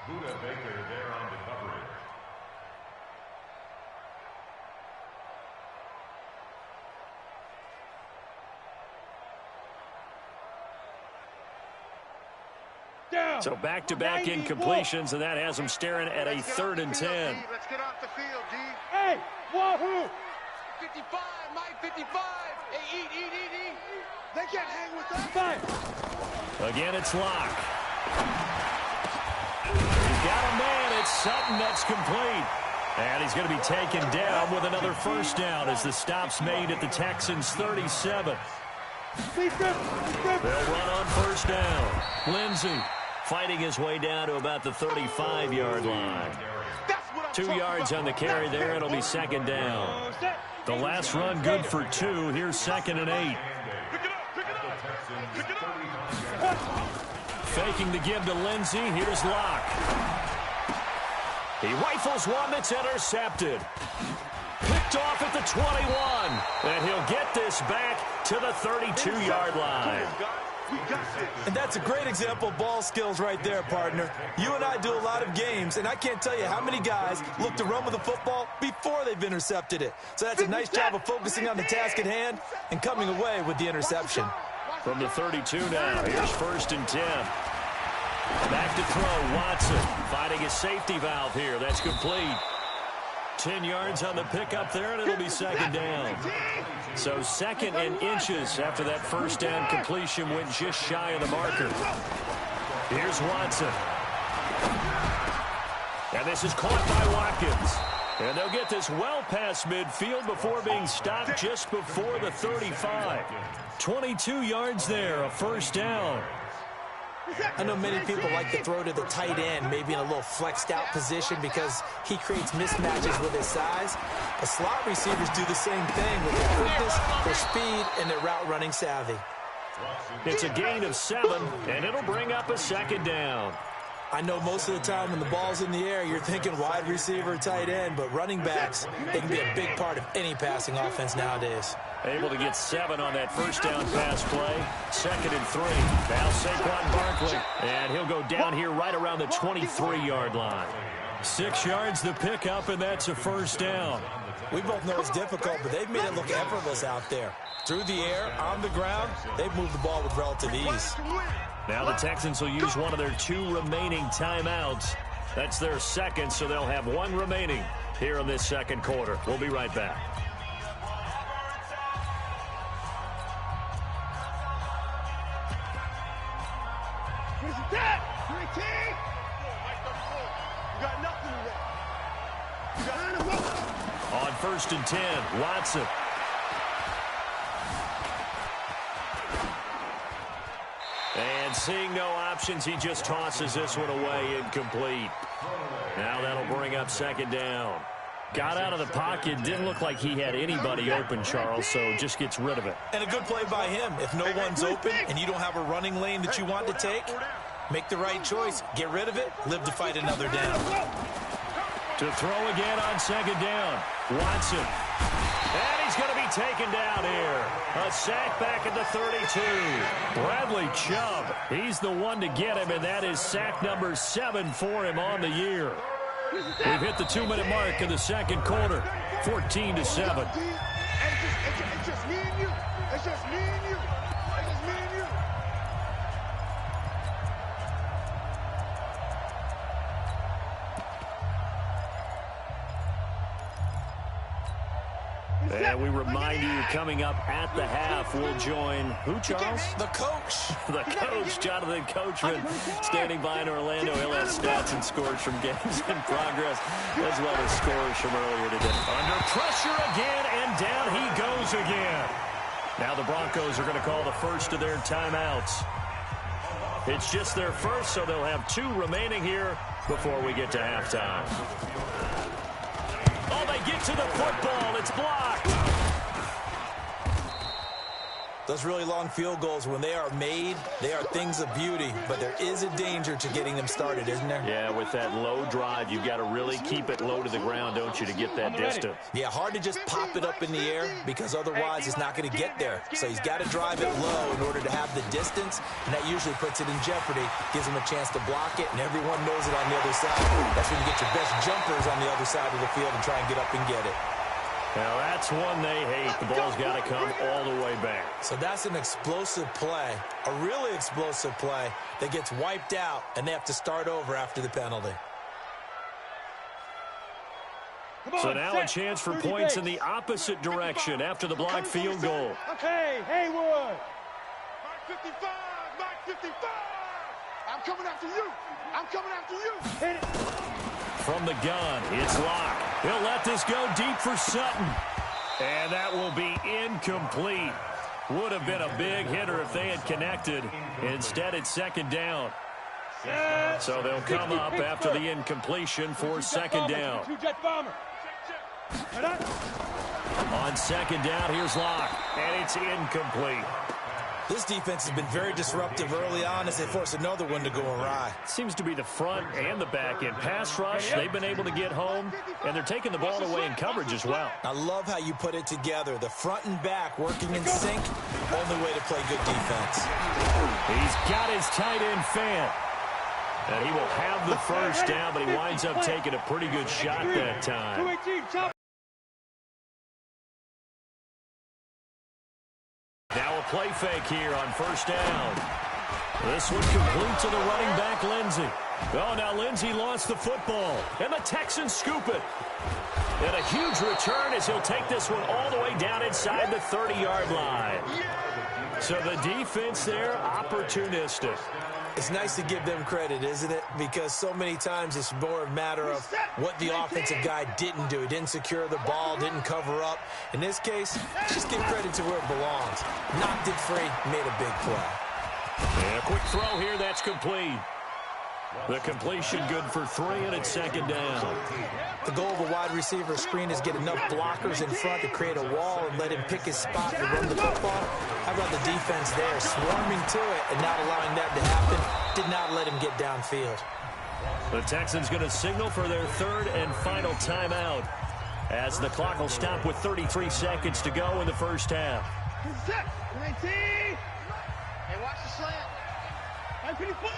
Buda Baker there on the coverage. So back-to-back incompletions, and that has them staring at a 3rd and 10. Let's get off the field, D. Hey, wahoo! 55, Mike, 55. Hey, eat. They can't hang with us. Fine. Again, it's Locke. He's got a man. It's Sutton that's complete. And he's going to be taken down with another first down as the stop's made at the Texans' 37. They'll run on first down. Lindsey fighting his way down to about the 35-yard line. 2 yards on the carry there. It'll be 2nd down. The last run good for 2. Here's 2nd and 8. Faking the give to Lindsey. Here's Locke. He rifles one that's intercepted. Picked off at the 21. And he'll get this back to the 32-yard line. And that's a great example of ball skills right there, partner. You and I do a lot of games, and I can't tell you how many guys look to run with the football before they've intercepted it. So that's a nice job of focusing on the task at hand and coming away with the interception. From the 32 now, here's 1st and 10. Back to throw, Watson finding his safety valve here. That's complete. 10 yards on the pickup there, and it'll be 2nd down. So 2nd and inches after that first down completion went just shy of the marker. Here's Watson. And this is caught by Watkins. And they'll get this well past midfield before being stopped just before the 35. 22 yards there, a first down. I know many people like to throw to the tight end, maybe in a little flexed out position because he creates mismatches with his size. The slot receivers do the same thing with their quickness, their speed, and their route running savvy. It's a gain of 7, and it'll bring up a 2nd down. I know most of the time when the ball's in the air, you're thinking wide receiver, tight end, but running backs, they can be a big part of any passing offense nowadays. Able to get 7 on that first down pass play. 2nd and 3. Now Saquon Barkley. And he'll go down here right around the 23-yard line. 6 yards the pickup, and that's a first down. We both know it's difficult, but they've made it look effortless out there. Through the air, on the ground, they've moved the ball with relative ease. Now the Texans will use one of their 2 remaining timeouts. That's their 2nd, so they'll have 1 remaining here in this 2nd quarter. We'll be right back. On 1st and 10, Watson. And seeing no options, he just tosses this one away, incomplete. Now that'll bring up 2nd down. Got out of the pocket, didn't look like he had anybody open, Charles, so just gets rid of it. And a good play by him. If no one's open and you don't have a running lane that you want to take, make the right choice, get rid of it, live to fight another down. To throw again on 2nd down, Watson. And he's going to be taken down here. A sack back at the 32. Bradley Chubb, he's the one to get him, and that is sack number 7 for him on the year. We've hit the 2-minute mark in the 2nd quarter, 14-7. It's just me and you. It's just me and you. It's just me and you. And we remind you, coming up at the half, we'll join who, Charles? The coach. The coach, Jonathan Coachman, standing by in Orlando. He'll have stats and scores from games in progress, as well as scores from earlier today. Under pressure again, and down he goes again. Now the Broncos are going to call the first of their timeouts. It's just their first, so they'll have 2 remaining here before we get to halftime. Oh, they get to the football. It's blocked. Those really long field goals, when they are made, they are things of beauty, but there is a danger to getting them started, isn't there? Yeah, with that low drive, you've got to really keep it low to the ground, don't you, to get that distance. Yeah, hard to just pop it up in the air because otherwise it's not going to get there. So he's got to drive it low in order to have the distance, and that usually puts it in jeopardy, gives him a chance to block it, and everyone knows it on the other side. That's when you get your best jumpers on the other side of the field and try and get up and get it. Now, that's one they hate. The ball's got to come all the way back. So that's an explosive play, a really explosive play that gets wiped out, and they have to start over after the penalty. So now a chance for points in the opposite direction after the blocked field goal. Hey, Haywood. Mark 55, Mark 55. I'm coming after you. I'm coming after you. Hit it. From the gun, it's Locke. He'll let this go deep for Sutton. And that will be incomplete. Would have been a big hitter if they had connected. Instead, it's second down. So they'll come up after the incompletion for second down. On second down, here's Locke. And it's incomplete. This defense has been very disruptive early on as they force another one to go awry. Seems to be the front and the back end. Pass rush, they've been able to get home, and they're taking the ball away in coverage as well. I love how you put it together. The front and back working in sync, only way to play good defense. He's got his tight end fan. And he will have the first down, but he winds up taking a pretty good shot that time. Now a play fake here on first down. This one complete to the running back, Lindsey. Oh, now Lindsey lost the football, and the Texans scoop it. And a huge return as he'll take this one all the way down inside the 30-yard line. So the defense there, opportunistic. It's nice to give them credit, isn't it? Because so many times it's more a matter of what the offensive guy didn't do. He didn't secure the ball, didn't cover up. In this case, just give credit to where it belongs. Knocked it free, made a big play. And a quick throw here, that's complete. The completion good for 3, and it's second down. The goal of a wide receiver screen is get enough blockers in front to create a wall and let him pick his spot to run the football. How about the defense there, swarming to it and not allowing that to happen? Did not let him get downfield. The Texans going to signal for their third and final timeout as the clock will stop with 33 seconds to go in the first half. 19. Hey, watch the slant. 54.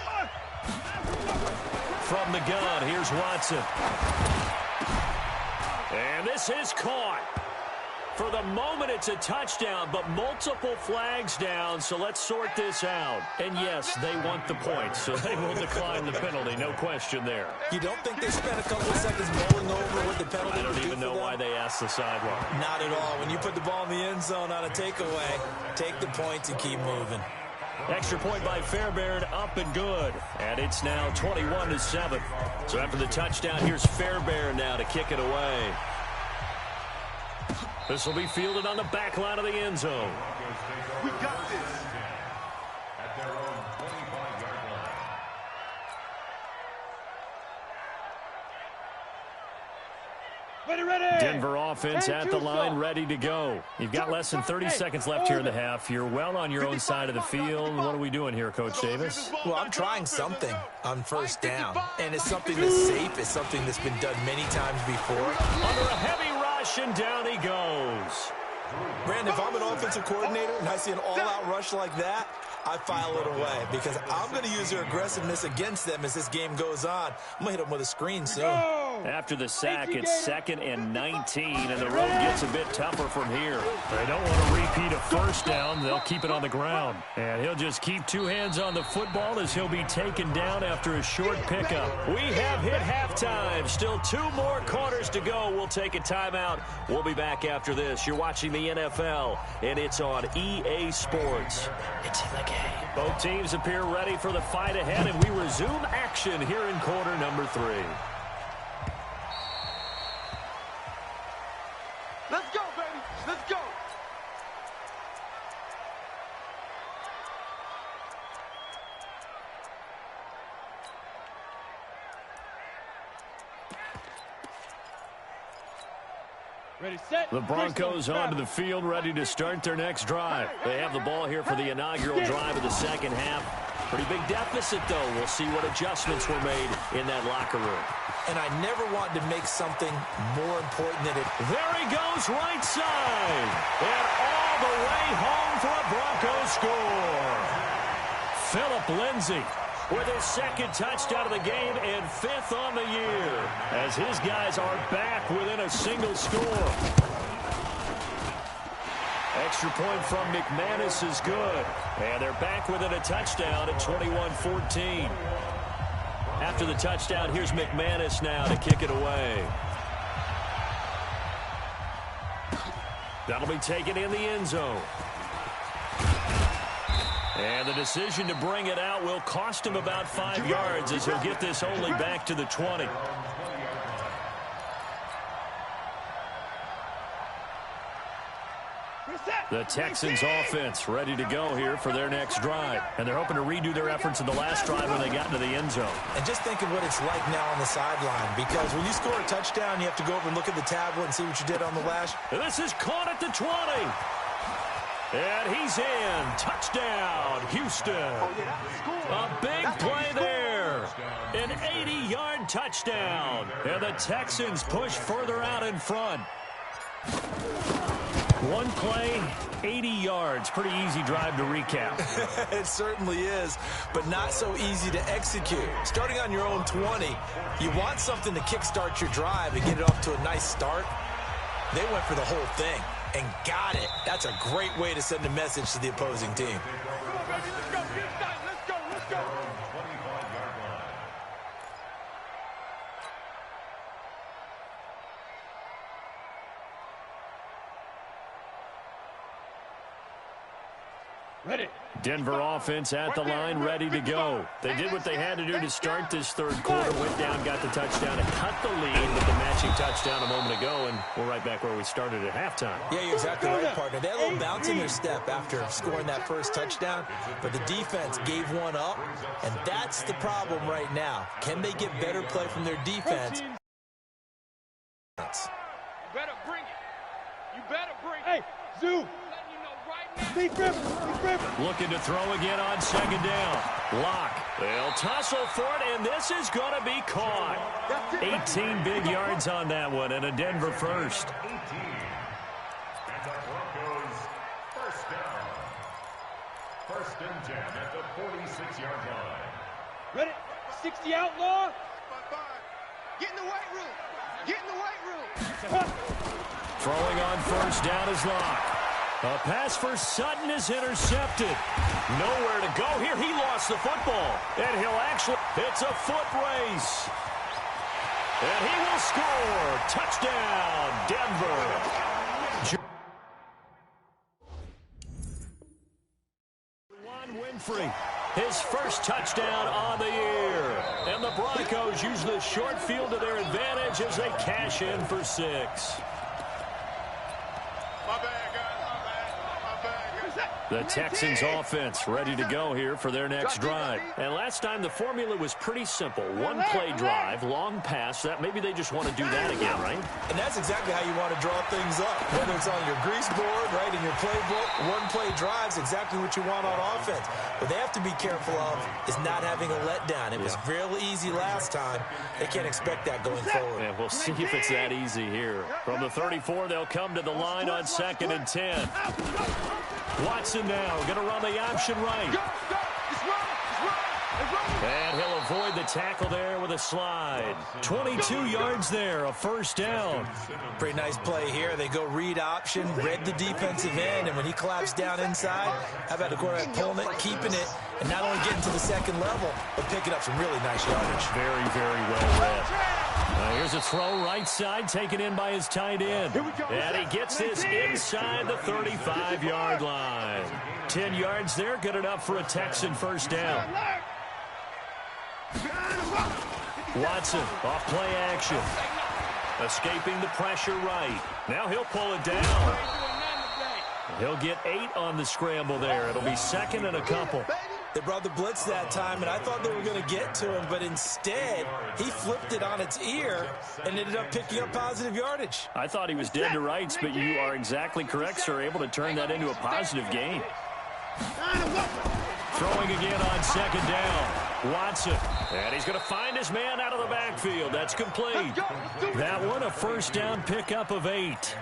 From the gun, here's Watson. And this is caught. For the moment, it's a touchdown, but multiple flags down, so let's sort this out. And yes, they want the points, so they will decline the penalty, no question there. You don't think they spent a couple of seconds mulling over what the penalty I don't even know why they asked the sideline. Not at all. When you put the ball in the end zone on a takeaway, take the points and keep moving. Extra point by Fairbairn, up and good. And it's now 21-7. So after the touchdown, here's Fairbairn now to kick it away. This will be fielded on the back line of the end zone. We got this. At their own 25-yard line. Ready. Denver offense at the line, ready to go. You've got less than 30 seconds left here in the half. You're well on your own side of the field. What are we doing here, Coach Davis? Well, I'm trying something on first down, and it's something that's safe. It's something that's been done many times before. Under a heavy rush, and down he goes. Brandon, if I'm an offensive coordinator and I see an all-out rush like that, I file it away because I'm going to use their aggressiveness against them as this game goes on. I'm going to hit them with a screen soon. After the sack, it's 2nd and 19, and the road gets a bit tougher from here. They don't want to repeat a first down. They'll keep it on the ground. And he'll just keep 2 hands on the football as he'll be taken down after a short pickup. We have hit halftime. Still 2 more quarters to go. We'll take a timeout. We'll be back after this. You're watching the NFL, and it's on EA Sports. It's in the game. Both teams appear ready for the fight ahead, and we resume action here in quarter number 3. Let's go, baby. Let's go. The Broncos onto the field, ready to start their next drive. They have the ball here for the inaugural drive of the second half. Pretty big deficit, though. We'll see what adjustments were made in that locker room. And I never wanted to make something more important than it. There he goes, right side. And all the way home for a Broncos score. Phillip Lindsay with his second touchdown of the game and 5th on the year, as his guys are back within a single score. Extra point from McManus is good. And they're back within a touchdown at 21-14. After the touchdown, here's McManus now to kick it away. That'll be taken in the end zone. And the decision to bring it out will cost him about 5 yards, as he'll get this only back to the 20. The Texans offense ready to go here for their next drive. And they're hoping to redo their efforts in the last drive when they got into the end zone. And just think of what it's like now on the sideline, because when you score a touchdown, you have to go over and look at the tablet and see what you did on the last. And this is caught at the 20. And he's in. Touchdown, Houston. A big play there. An 80-yard touchdown. And the Texans push further out in front. One play, 80 yards. Pretty easy drive to recap. It certainly is, but not so easy to execute. Starting on your own 20, you want something to kickstart your drive and get it off to a nice start. They went for the whole thing and got it. That's a great way to send a message to the opposing team. Let's go. Ready. Denver offense at the line, ready to go. They did what they had to do to start this third quarter. Went down, got the touchdown, and cut the lead with the matching touchdown a moment ago, and we're right back where we started at halftime. Yeah, you're exactly right, partner. They had a little bounce in their step after scoring that first touchdown, but the defense gave one up, and that's the problem right now. Can they get better play from their defense? You better bring it. You better bring it. Hey, Zoo. Looking to throw again on second down. Lock. They'll tussle for it, and this is going to be caught. 18 big yards on that one, and a Denver first. 18. And the Broncos first down. First and 10 at the 46-yard line. Ready? 60 outlaw. Get in the weight room. Get in the weight room. Throwing on first down is Lock. A pass for Sutton is intercepted. Nowhere to go here. He lost the football. And he'll actually, it's a foot race. And he will score. Touchdown, Denver. Juan Winfrey, his first touchdown on the year. And the Broncos use the short field to their advantage as they cash in for 6. The Texans offense ready to go here for their next drive. And last time the formula was pretty simple. One play drive, long pass. That maybe they just want to do that again, right? And that's exactly how you want to draw things up. Whether it's on your grease board, right, in your playbook, one play drive's exactly what you want on offense. What they have to be careful of is not having a letdown. It was real easy last time. They can't expect that going forward. And we'll see if it's that easy here. From the 34, they'll come to the line on 2nd and 10. Watson now going to run the option right. And he'll avoid the tackle there with a slide. 22 yards there, a first down. Pretty nice play here. They go read option, read the defensive end, and when he collapsed down inside, how about the quarterback pulling it, keeping it, and not only getting to the second level, but picking up some really nice yardage. Very, very well read. Here's a throw right side, taken in by his tight end. And he gets this inside the 35-yard line. 10 yards there, good enough for a Texan first down. Watson, off play action. Escaping the pressure right. Now he'll pull it down. He'll get 8 on the scramble there. It'll be 2nd and a couple. They brought the blitz that time, and I thought they were going to get to him, but instead, he flipped it on its ear and ended up picking up positive yardage. I thought he was dead to rights, but you are exactly correct, sir. Able to turn that into a positive gain. Throwing again on second down. Watson. And he's going to find his man out of the backfield. That's complete. That one, a first down pickup of 8.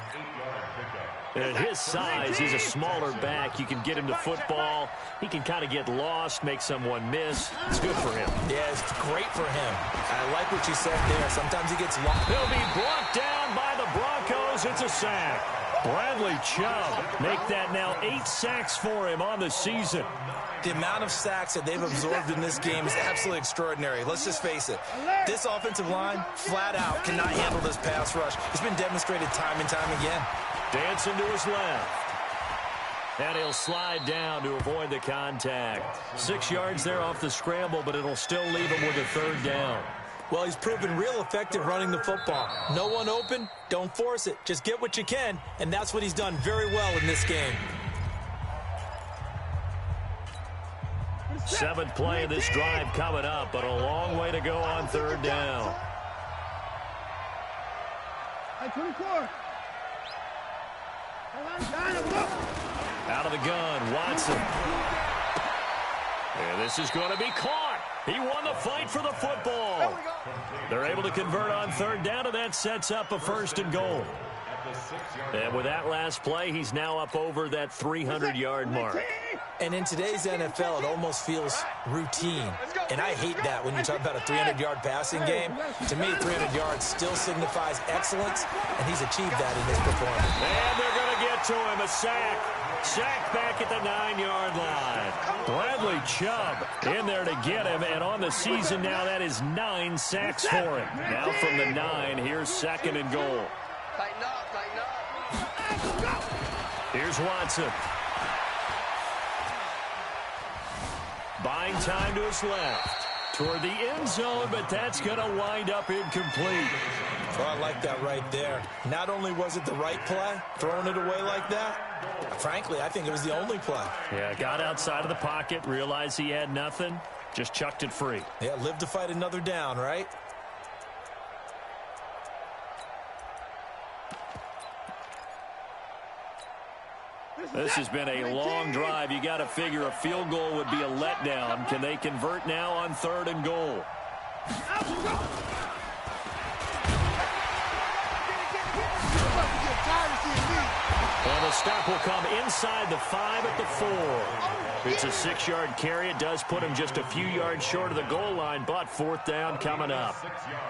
At his size, he's a smaller back. You can get him to football. He can kind of get lost, make someone miss. It's good for him. Yeah, it's great for him. I like what you said there. Sometimes he gets lost. He'll be brought down by the Broncos. It's a sack. Bradley Chubb make that now 8 sacks for him on the season. The amount of sacks that they've absorbed in this game is absolutely extraordinary. Let's just face it. This offensive line, flat out, cannot handle this pass rush. It's been demonstrated time and time again. Dancing to his left. And he'll slide down to avoid the contact. 6 yards there off the scramble, but it'll still leave him with a third down. Well, he's proven real effective running the football. No one open, don't force it. Just get what you can, and that's what he's done very well in this game. 7th play of this drive coming up, but a long way to go on third down. 24. Out of the gun, Watson. And this is going to be caught. He won the fight for the football. They're able to convert on third down, and that sets up a 1st and goal. And with that last play, he's now up over that 300-yard mark. And in today's NFL, it almost feels routine. And I hate that when you talk about a 300-yard passing game. To me, 300 yards still signifies excellence, and he's achieved that in his performance. And they're going to get to him, a sack. Sack back at the 9-yard line. Bradley Chubb in there to get him, and on the season now, that is 9 sacks for him. Now from the 9, here's 2nd and goal. Tighten up, tighten up. Here's Watson. Buying time to his left. Toward the end zone, but that's going to wind up incomplete. Oh, I like that right there. Not only was it the right play, throwing it away like that, frankly, I think it was the only play. Yeah, got outside of the pocket, realized he had nothing, just chucked it free. Yeah, live to fight another down, right? This has been a long drive. You got to figure a field goal would be a letdown. Can they convert now on 3rd and goal? And the stop will come inside the 5 at the 4. It's a 6-yard carry. It does put him just a few yards short of the goal line, but 4th down coming up. 6 yards.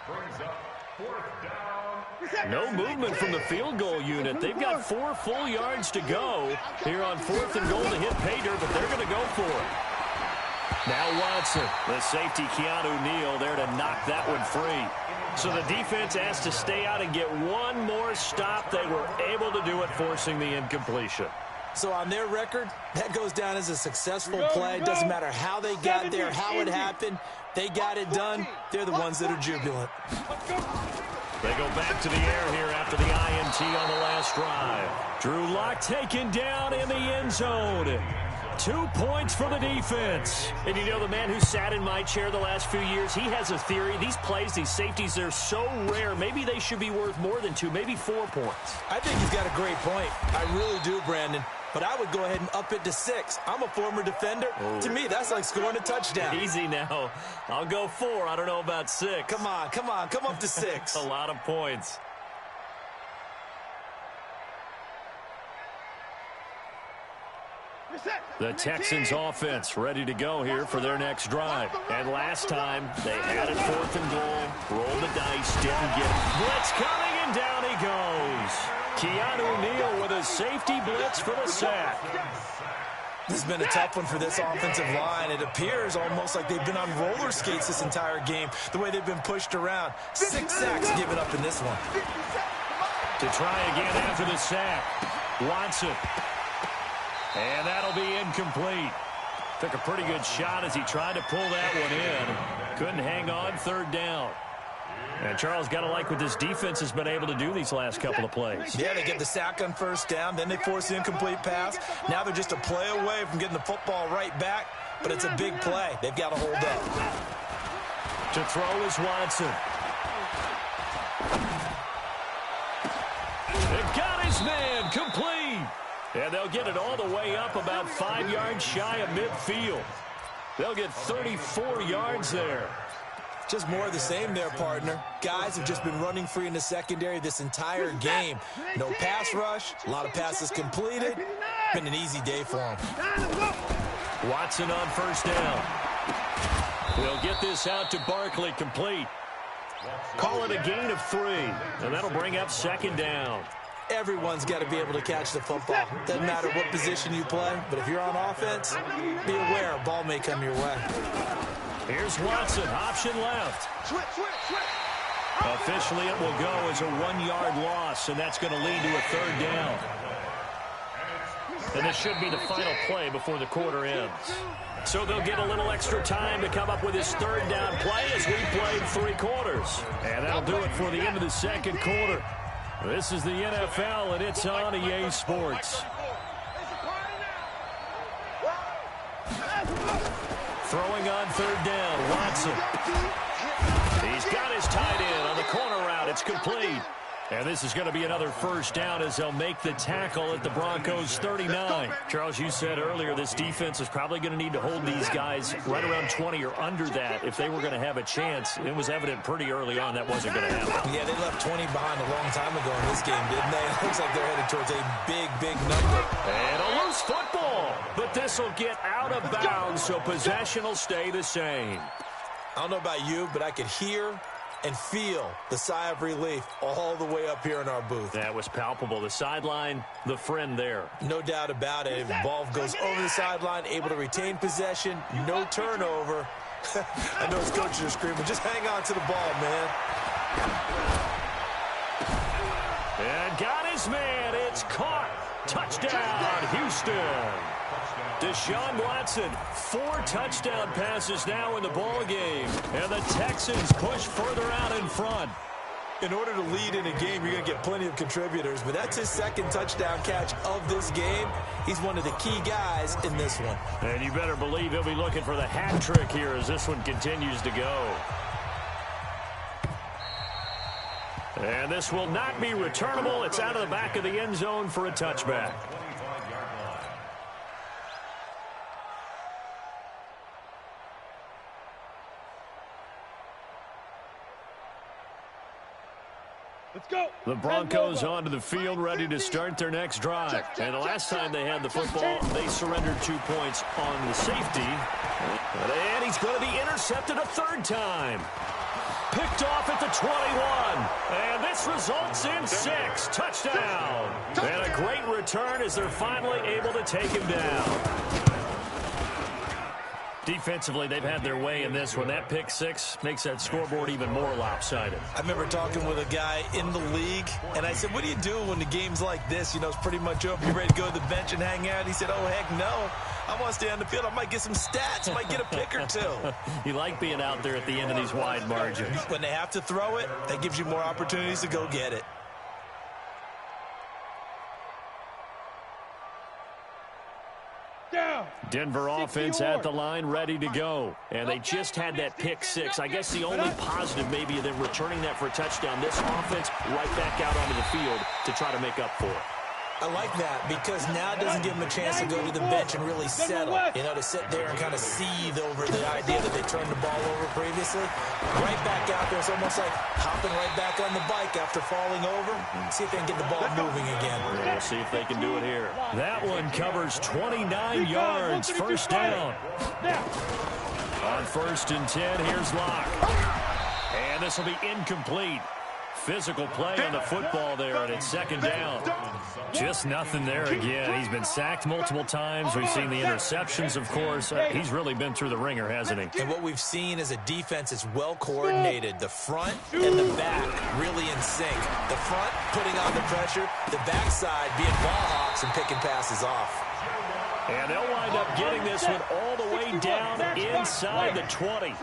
Brings up 4th down. No movement from the field goal unit. They've got 4 full yards to go here on 4th and goal to hit pay dirt, but they're going to go for it. Now Watson, the safety Keanu Neal there to knock that one free. So the defense has to stay out and get one more stop. They were able to do it, forcing the incompletion. So on their record, that goes down as a successful play. Doesn't matter how they got there, how it happened. They got it done. They're the ones that are jubilant. They go back to the air here after the INT on the last drive. Drew Lock taken down in the end zone. 2 points for the defense. And you know, the man who sat in my chair the last few years, he has a theory. These plays, these safeties, they're so rare. Maybe they should be worth more than 2, maybe 4 points. I think he's got a great point. I really do, Brandon. But I would go ahead and up it to 6. I'm a former defender. Oh. To me, that's like scoring a touchdown. Easy now. I'll go 4. I don't know about 6. Come on. Come up to 6. A lot of points. The Texans offense ready to go here for their next drive. And last time, they had it 4th and goal. Rolled the dice, didn't get it. Blitz coming, and down he goes. Keanu Neal with a safety blitz for the sack. This has been a tough one for this offensive line. It appears almost like they've been on roller skates this entire game, the way they've been pushed around. 6 sacks given up in this one. To try again after the sack, Watson. And that'll be incomplete. Took a pretty good shot as he tried to pull that one in. Couldn't hang on, 3rd down. And Charles, got to like what this defense has been able to do these last couple of plays. Yeah, they get the sack on 1st down, then they force the incomplete pass. Now they're just a play away from getting the football right back. but it's a big play. They've got to hold up. To throw is Watson. They got his man complete. And they'll get it all the way up about 5 yards shy of midfield. They'll get 34 yards there. Just more of the same there, partner. Guys have just been running free in the secondary this entire game. No pass rush, a lot of passes completed. Been an easy day for them. Watson on first down. They'll get this out to Barkley, complete. Call it a gain of 3, and that'll bring up second down. Everyone's got to be able to catch the football. Doesn't matter what position you play, but if you're on offense, be aware a ball may come your way. Here's Watson, option left. Officially, it will go as a 1-yard loss, and that's going to lead to a third down. And this should be the final play before the quarter ends. So they'll get a little extra time to come up with his third down play as we played 3 quarters. And that'll do it for the end of the second quarter. This is the NFL, and it's on EA Sports. Throwing on third down, Watson. He's got his tight end on the corner route. It's complete. And this is going to be another first down as they'll make the tackle at the Broncos 39. Charles, you said earlier this defense is probably going to need to hold these guys right around 20 or under that if they were going to have a chance. It was evident pretty early on that wasn't going to happen. Yeah, they left 20 behind a long time ago in this game, didn't they? It looks like they're headed towards a big, big number. And a loose football, but this will get out of bounds, so possession will stay the same. I don't know about you, but I could hear and feel the sigh of relief all the way up here in our booth. That was palpable. The sideline, the friend there. No doubt about it. If the ball goes over the sideline, able to retain possession, no turnover. I know his coaches are screaming, just hang on to the ball, man. And got his man. It's caught. Touchdown, Houston. Deshaun Watson, 4 touchdown passes now in the ball game, and the Texans push further out in front. In order to lead in a game, you're going to get plenty of contributors, but that's his second touchdown catch of this game. He's one of the key guys in this one. And you better believe he'll be looking for the hat trick here as this one continues to go. And this will not be returnable. It's out of the back of the end zone for a touchback. Let's go. The Broncos onto the field, ready to start their next drive. And the last time they had the football, they surrendered 2 points on the safety. And he's going to be intercepted a third time. Picked off at the 21. And this results in 6. Touchdown. And a great return as they're finally able to take him down. Defensively, they've had their way in this one. That pick 6 makes that scoreboard even more lopsided. I remember talking with a guy in the league, and I said, what do you do when the game's like this? You know, it's pretty much over. You ready to go to the bench and hang out? He said, oh, heck no. I want to stay on the field. I might get some stats. I might get a pick or 2. You like being out there at the end of these wide margins. When they have to throw it, that gives you more opportunities to go get it. Denver offense at the line, ready to go. And they just had that pick 6. I guess the only positive maybe of them returning that for a touchdown. This offense right back out onto the field to try to make up for it. I like that because now it doesn't give them a chance to go to the bench and really settle. You know, to sit there and kind of seethe over the idea that they turned the ball over previously. Right back out there, it's almost like hopping right back on the bike after falling over. See if they can get the ball moving again. We'll see if they can do it here. That one covers 29 yards, first down. On 1st and 10, here's Locke. And this will be incomplete. Physical play on the football there, and it's second down. Just nothing there again. He's been sacked multiple times. We've seen the interceptions, of course. He's really been through the ringer, hasn't he? And what we've seen is a defense that's well coordinated. The front and the back really in sync. The front putting on the pressure, the backside being ball hawks and picking passes off. And they'll wind up getting this one all the way down inside the 20.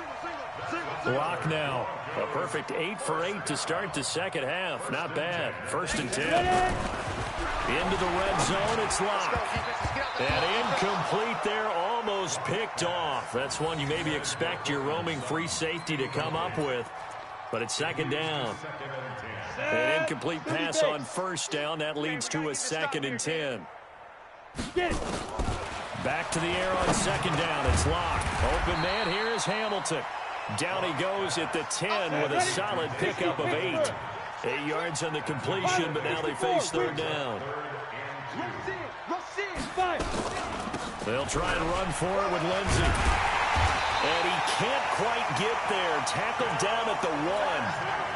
Lock now. A perfect 8 for 8 to start the second half. Not bad. 1st and 10. Into the red zone, it's Lock. And incomplete there, almost goes picked off. That's one you maybe expect your roaming free safety to come up with. But it's second down. An incomplete pass on first down. That leads to a 2nd and 10. Back to the air on second down. It's Locke. Open man here is Hamilton. Down he goes at the 10 with a solid pickup of 8. 8 yards on the completion, but now they face third down. They'll try and run for it with Lindsey. And he can't quite get there. Tackled down at the 1.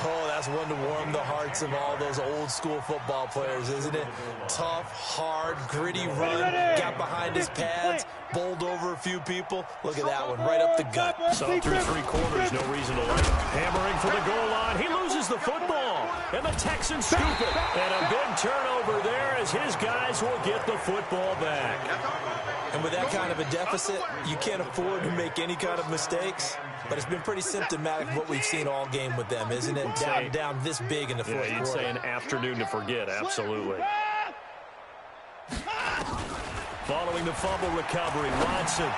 Oh, that's one to warm the hearts of all those old-school football players, isn't it? Tough, hard, gritty run. Got behind his pads, bowled over a few people. Look at that one, right up the gut. Saw through 3 quarters, no reason to like him. Hammering for the goal line. He loses the football. And the Texans scoop it. And a big turnover there as his guys will get the football back. And with that kind of a deficit, you can't afford to make any kind of mistakes. But it's been pretty symptomatic of what we've seen all game with them, isn't it? Down this big in the fourth quarter. You'd say an afternoon to forget, absolutely. Following the fumble recovery, Watson.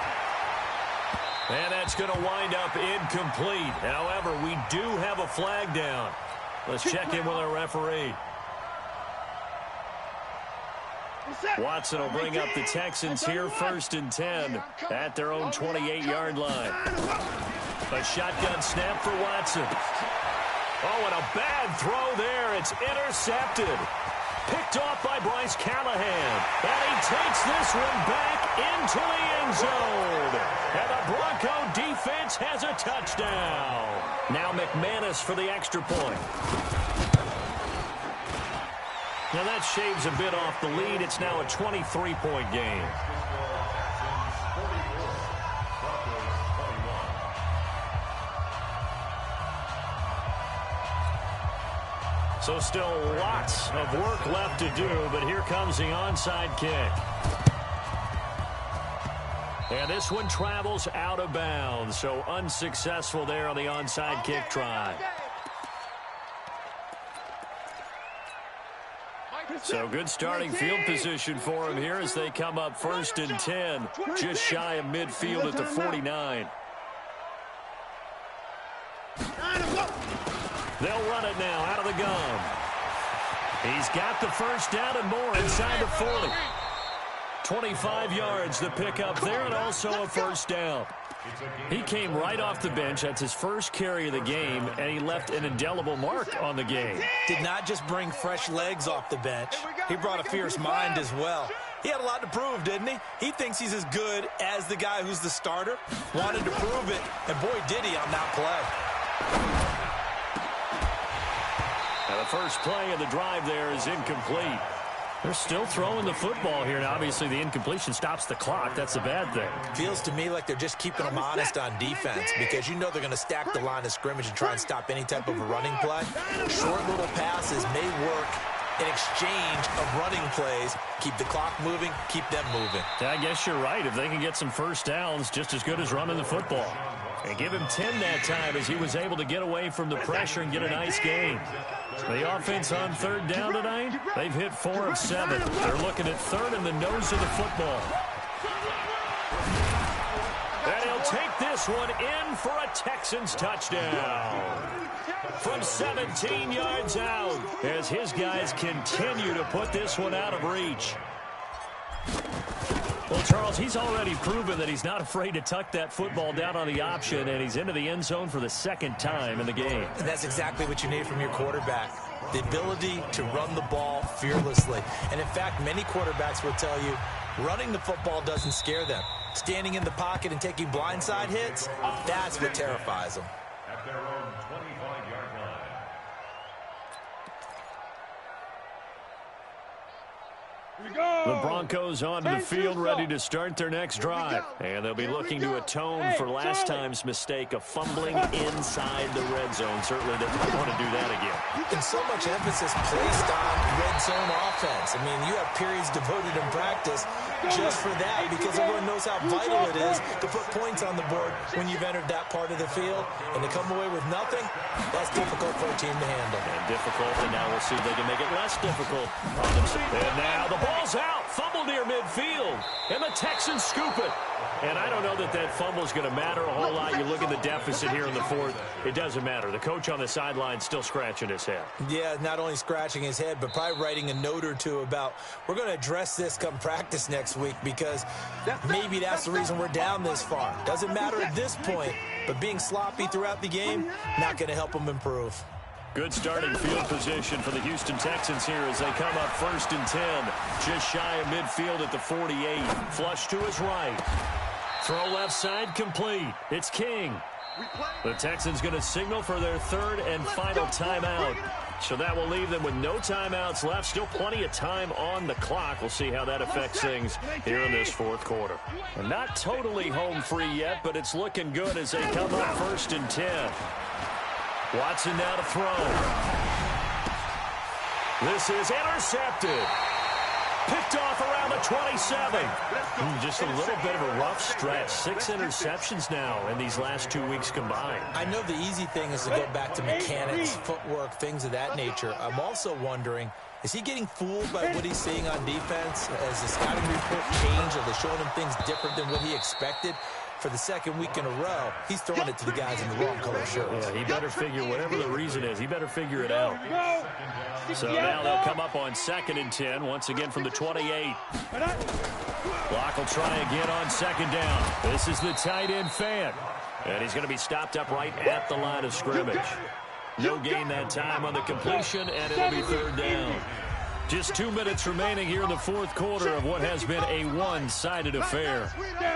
And that's going to wind up incomplete. However, we do have a flag down. Let's check in with our referee. Watson will bring up the Texans here, 1st and 10 at their own 28-yard line. A shotgun snap for Watson. Oh, and a bad throw there. It's intercepted. Picked off by Bryce Callahan. And he takes this one back into the end zone. And the Bronco defense has a touchdown. Now McManus for the extra point. Now that shaves a bit off the lead. It's now a 23-point game. So still lots of work left to do, but here comes the onside kick. And this one travels out of bounds, so unsuccessful there on the onside kick try. So good starting field position for him here as they come up 1st and 10, just shy of midfield at the 49. They'll run it now out of the gun. He's got the first down and more inside the 40. 25 yards the pickup there and also a first down. He came right off the bench. That's his first carry of the game, and he left an indelible mark on the game. Did not just bring fresh legs off the bench. He brought a fierce mind as well. He had a lot to prove, didn't he? He thinks he's as good as the guy who's the starter. Wanted to prove it, and boy, did he on that play. Now the first play of the drive there is incomplete. They're still throwing the football here, and obviously the incompletion stops the clock. That's a bad thing. Feels to me like they're just keeping them honest on defense because you know they're going to stack the line of scrimmage and try and stop any type of a running play. Short little passes may work in exchange of running plays. Keep the clock moving, keep them moving. I guess you're right. If they can get some first downs, just as good as running the football. And give him 10 that time as he was able to get away from the pressure and get a nice gain. The offense on third down tonight, they've hit 4 of 7. They're looking at third in the nose of the football. And he'll take this one in for a Texans touchdown. From 17 yards out as his guys continue to put this one out of reach. Well, Charles, he's already proven that he's not afraid to tuck that football down on the option, and he's into the end zone for the 2nd time in the game. And that's exactly what you need from your quarterback, the ability to run the ball fearlessly. And, in fact, many quarterbacks will tell you running the football doesn't scare them. Standing in the pocket and taking blindside hits, that's what terrifies them. At their own 25-yard line. The Broncos onto the field ready to start their next drive. And they'll be looking to atone for last time's mistake of fumbling inside the red zone. Certainly they don't want to do that again. And so much emphasis placed on red zone offense. I mean, you have periods devoted in practice just for that because everyone knows how vital it is to put points on the board when you've entered that part of the field. And to come away with nothing, that's difficult for a team to handle. And difficult, and now we'll see if they can make it less difficult on themselves. And now the ball's out. fumble near midfield, and the Texans scoop it. And I don't know that that fumble is going to matter a whole lot. You look at the deficit here in the fourth, it doesn't matter. The coach on the sideline still scratching his head. Yeah, not only scratching his head, but probably writing a note or two about, we're going to address this come practice next week, because maybe that's the reason we're down this far. Doesn't matter at this point, but being sloppy throughout the game, not going to help them improve. Good starting field position for the Houston Texans here as they come up 1st and 10. Just shy of midfield at the 48. Flush to his right. Throw left side complete. It's King. The Texans going to signal for their 3rd and final timeout. So that will leave them with no timeouts left. Still plenty of time on the clock. We'll see how that affects things here in this 4th quarter. We're not totally home free yet, but it's looking good as they come up 1st and 10. Watson now to throw. This is intercepted. Picked off around the 27. Just a little bit of a rough stretch. 6 interceptions now in these last 2 weeks combined. I know the easy thing is to go back to mechanics, footwork, things of that nature. I'm also wondering, is he getting fooled by what he's seeing on defense? Has the scouting report changed? Are they showing him things different than what he expected? For the 2nd week in a row, he's throwing it to the guys in the wrong color shirts. Yeah, he better figure, whatever the reason is, he better figure it out. So now they'll come up on 2nd and 10, once again from the 28. Block will try again on 2nd down. This is the tight end Fan. And he's going to be stopped up right at the line of scrimmage. No gain that time on the completion, and it'll be 3rd down. Just 2 minutes remaining here in the 4th quarter of what has been a one-sided affair.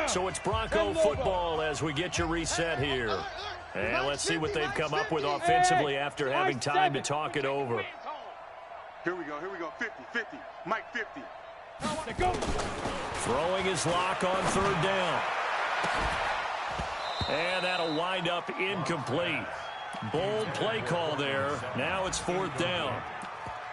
So it's Bronco football as we get your reset here. And let's see what they've come up with offensively after having time to talk it over. Here we go, 50-50, Mike 50. Throwing his lock on 3rd down. And that'll wind up incomplete. Bold play call there. Now it's 4th down.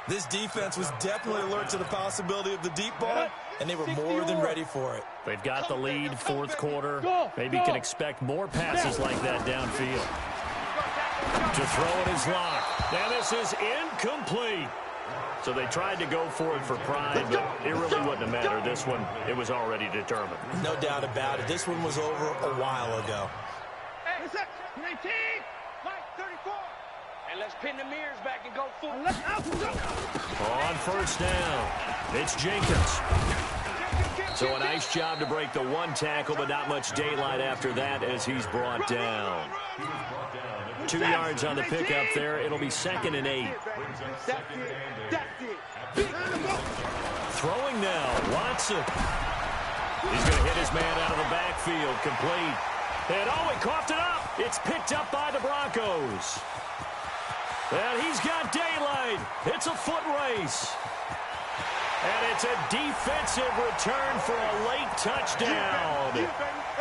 This defense was definitely alert to the possibility of the deep ball, and they were more than ready for it. They've got the lead, 4th quarter. Maybe can expect more passes like that downfield. To throw in his lock. Now this is incomplete. So they tried to go for it for pride, but it really wouldn't have mattered. This one, it was already determined. No doubt about it. This one was over a while ago. Hey, 19, Mike 34. And let's pin the mirrors back and go full. On 1st down, it's Jenkins. So a nice job to break the 1 tackle, but not much daylight after that as he's brought down. 2 yards on the pickup there. It'll be 2nd and 8. Throwing now, Watson. He's going to hit his man out of the backfield, complete. And oh, he coughed it up. It's picked up by the Broncos. And he's got daylight. It's a foot race. And it's a defensive return for a late touchdown.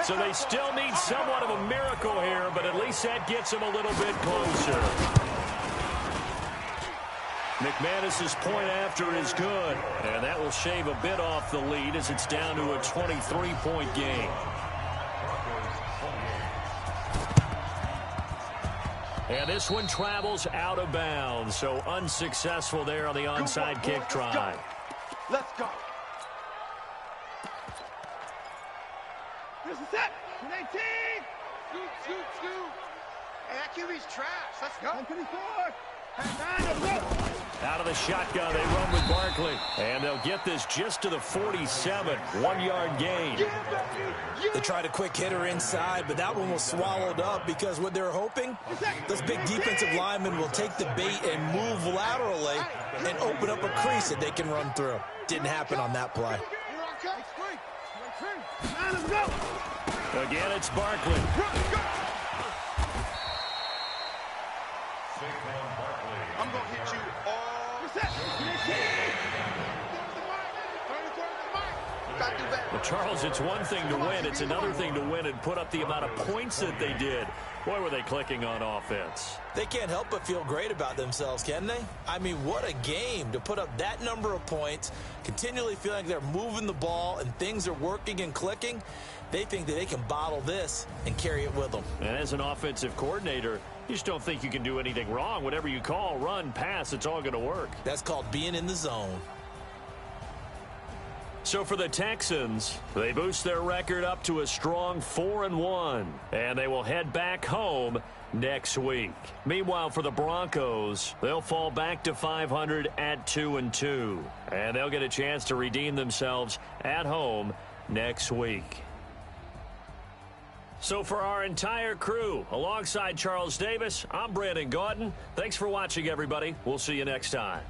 So they still need somewhat of a miracle here, but at least that gets them a little bit closer. McManus's point after is good, and that will shave a bit off the lead as it's down to a 23-point game. And this one travels out of bounds, so unsuccessful there on the onside kick try. Let's go. This is it. 19. Scoot. Hey, that QB's trash. Let's go. 124. Out of the shotgun, they run with Barkley. And they'll get this just to the 47. 1-yard gain. They tried a quick hitter inside, but that one was swallowed up because what they're hoping, those big defensive linemen will take the bait and move laterally and open up a crease that they can run through. Didn't happen on that play. Again, it's Barkley. I'm going to hit you all. Well, Charles, it's one thing to win. It's another thing to win and put up the amount of points that they did. Boy, were they clicking on offense. They can't help but feel great about themselves, can they? I mean, what a game to put up that number of points, continually feeling like they're moving the ball and things are working and clicking. They think that they can bottle this and carry it with them. And as an offensive coordinator, you just don't think you can do anything wrong. Whatever you call, run, pass, it's all going to work. That's called being in the zone. So for the Texans, they boost their record up to a strong 4-1, and they will head back home next week. Meanwhile, for the Broncos, they'll fall back to 500 at 2-2, and they'll get a chance to redeem themselves at home next week. So for our entire crew, alongside Charles Davis, I'm Brandon Gaudin. Thanks for watching, everybody. We'll see you next time.